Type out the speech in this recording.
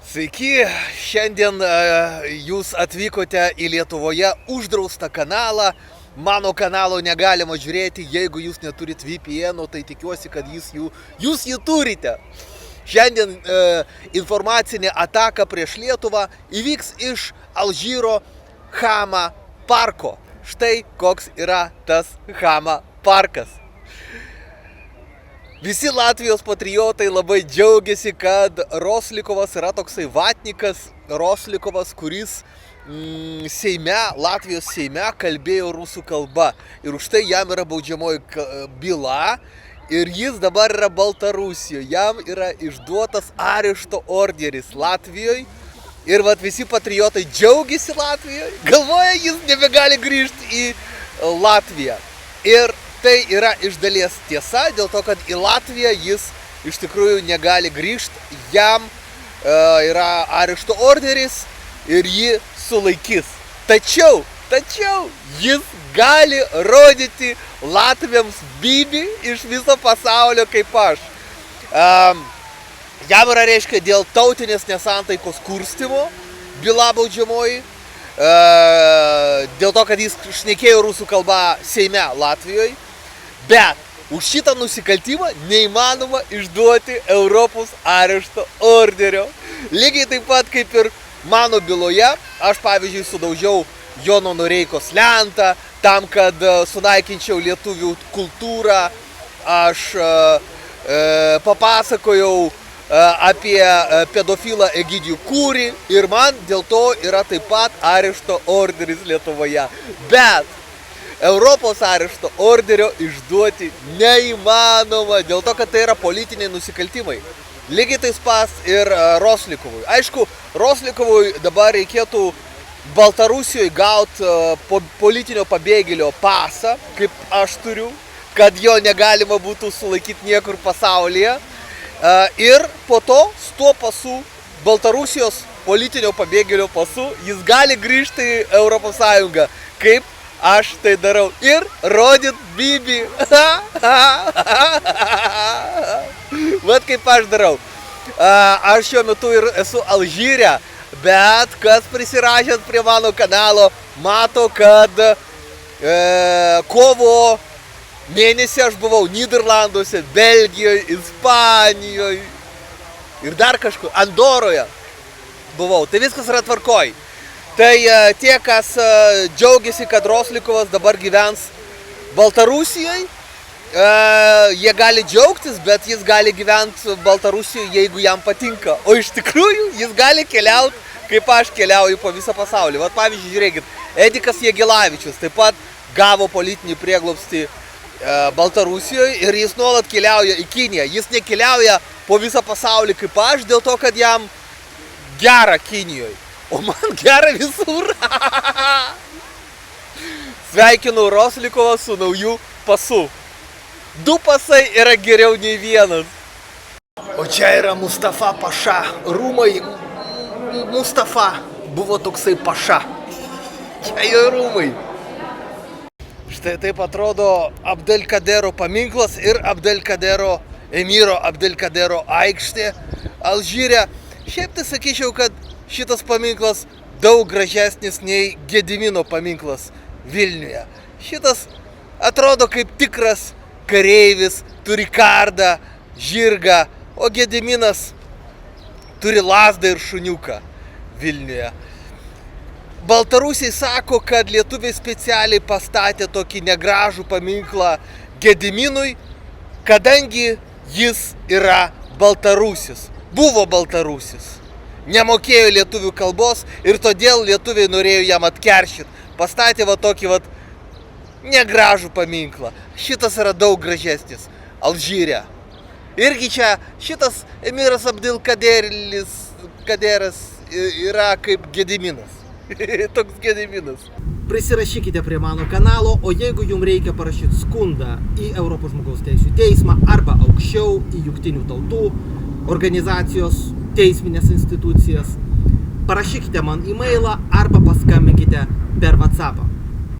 Sveiki, šiandien jūs atvykote į Lietuvoje uždraustą kanalą. Mano kanalo negalima žiūrėti, jeigu jūs neturit VPN, tai tikiuosi, kad jūs jį turite. Šiandien informacinė ataka prieš Lietuvą įvyks iš Alžyro Hama parko. Štai koks yra tas Hama parkas. Visi Latvijos patriotai labai džiaugiasi, kad Roslikovas yra toksai vatnikas, Roslikovas, kuris Latvijos Seime kalbėjo rusų kalba. Ir už tai jam yra baudžiamoji byla ir jis dabar yra Baltarusijoje. Jam yra išduotas arešto orderis Latvijoje. Ir vat visi patriotai džiaugiasi Latvijoje, galvoja, jis nebegali grįžti į Latviją. Ir tai yra iš dalies tiesa, dėl to, kad į Latviją jis iš tikrųjų negali grįžti, jam yra arešto orderis ir jį sulaikys. Tačiau jis gali rodyti latviams Bibi iš viso pasaulio kaip aš. Jam yra, reiškia, dėl tautinės nesantaikos kurstymo byla baudžiamoji, dėl to, kad jis šnekėjo rusų kalbą Seime Latvijoje. Bet už šitą nusikaltimą neįmanoma išduoti Europos arešto orderio. Lygiai taip pat kaip ir mano byloje, aš pavyzdžiui sudaužiau Jono Noreikos lentą tam, kad sunaikinčiau lietuvių kultūrą. Aš papasakojau apie pedofilą Egidijų Kūrį ir man dėl to yra taip pat arešto orderis Lietuvoje. Bet Europos arešto orderio išduoti neįmanoma, dėl to, kad tai yra politiniai nusikaltimai. Lygiai tais pas ir Roslikovui. Aišku, Roslikovui dabar reikėtų Baltarusijoje gauti politinio pabėgėlio pasą, kaip aš turiu, kad jo negalima būtų sulaikyti niekur pasaulyje. Ir po to su tuo pasu, Baltarusijos politinio pabėgėlio pasu, jis gali grįžti į Europos Sąjungą, kaip aš tai darau, ir rodyt Bibi. Vat kaip aš darau. Aš šiuo metu ir esu Alžyre, bet kas prisirašęs prie mano kanalo, mato, kad kovo mėnesį aš buvau Nyderlanduose, Belgijoje, Ispanijoje ir dar kažkur, Andoroje buvau. Tai viskas yra tvarkoj. Tai tie, kas džiaugiasi, kad Roslikovas dabar gyvens Baltarusijoje, jie gali džiaugtis, bet jis gali gyventi Baltarusijoje, jeigu jam patinka. O iš tikrųjų jis gali keliauti, kaip aš keliauju po visą pasaulį. Vat pavyzdžiui, žiūrėkit, Edikas Jagelavičius taip pat gavo politinį prieglobstį Baltarusijoje ir jis nuolat keliauja į Kiniją. Jis nekeliauja po visą pasaulį kaip aš, dėl to, kad jam gera Kinijoje. O man gera visur. Sveikinu Roslikovą su nauju pasu. 2 pasai yra geriau nei vienas. O čia yra Mustafa Paša. Rūmai Mustafa buvo toksai Paša. Čia jo rūmai. Štai taip atrodo Abdelkadero paminklas ir Emyro Abdelkadero aikštė Alžyre. Šiaip tai sakyčiau, kad šitas paminklas daug gražesnis nei Gedimino paminklas Vilniuje. Šitas atrodo kaip tikras kareivis, turi kardą, žirgą, o Gediminas turi lazdą ir šuniuką Vilniuje. Baltarusiai sako, kad lietuviai specialiai pastatė tokį negražų paminklą Gediminui, kadangi jis yra Baltarusis, buvo Baltarusis. Nemokėjo lietuvių kalbos ir todėl lietuviai norėjo jam atkeršyti. Pastatė va tokį va negražų paminklą. Šitas yra daug gražesnis Alžyre. Irgi čia šitas Emyras Abdelkaderas yra kaip Gediminas. Toks Gediminas. Prisirašykite prie mano kanalo, o jeigu jums reikia parašyti skundą į Europos žmogaus teisių teismą arba aukščiau į Jungtinių tautų organizacijos teisminės institucijas, parašykite man e-mailą arba paskambinkite per WhatsAppą.